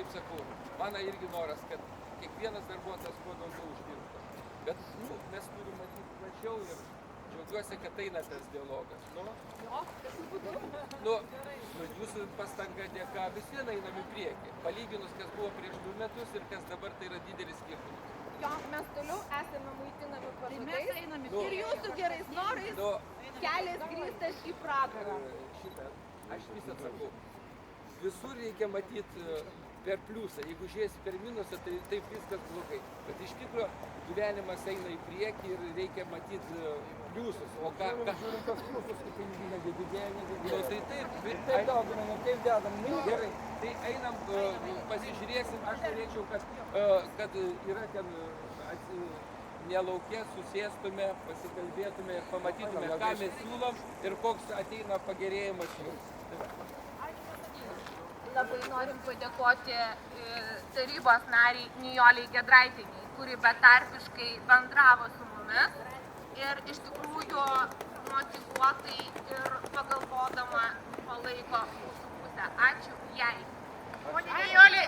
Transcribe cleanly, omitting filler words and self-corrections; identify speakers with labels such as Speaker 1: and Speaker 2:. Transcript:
Speaker 1: kaip sakau, mano irgi noras, kad kiekvienas darbuotojas kuo daugiau uždirbtų. Bet mes turime matyti plačiau ir džiaugiuosi, kad eina tas dialogas. Jūsų pastanga dėka vis vien einam į priekį. Palyginus, kas buvo prieš 2 metus ir kas dabar, tai yra didelis skirtumas.
Speaker 2: Jo, mes toliau esame maitinami pažadais ir jūsų gerais norais kelias grįstas į pragarą.
Speaker 1: Aš vis atsakau. Visur reikia matyti per pliusą. Jeigu žiūrėsi per minusą, tai taip viskas blogai. Bet iš tikrųjų gyvenimas eina į priekį ir reikia matyti pliusus. O ką...
Speaker 3: Žiūrim tas pliusus, kaip piniginė didėja, nedidėja.
Speaker 1: Tai taip,
Speaker 3: taip dauginam, taip dedam.
Speaker 1: Gerai, tai einam, pasižiūrėsim. Aš norėčiau, kad yra ten nelaukė, susėstume, pasikalbėtume ir pamatytume, ką mes siūlom ir koks ateina pagerėjimas jums.
Speaker 2: Labai norim padėkoti tarybos nariai Nijolei Giedraitienei, kuri betarpiškai bendravo su mumis ir iš tikrųjų motyvuotai ir pagalvodama palaiko mūsų pusę. Ačiū jai. Ponia Nijolė,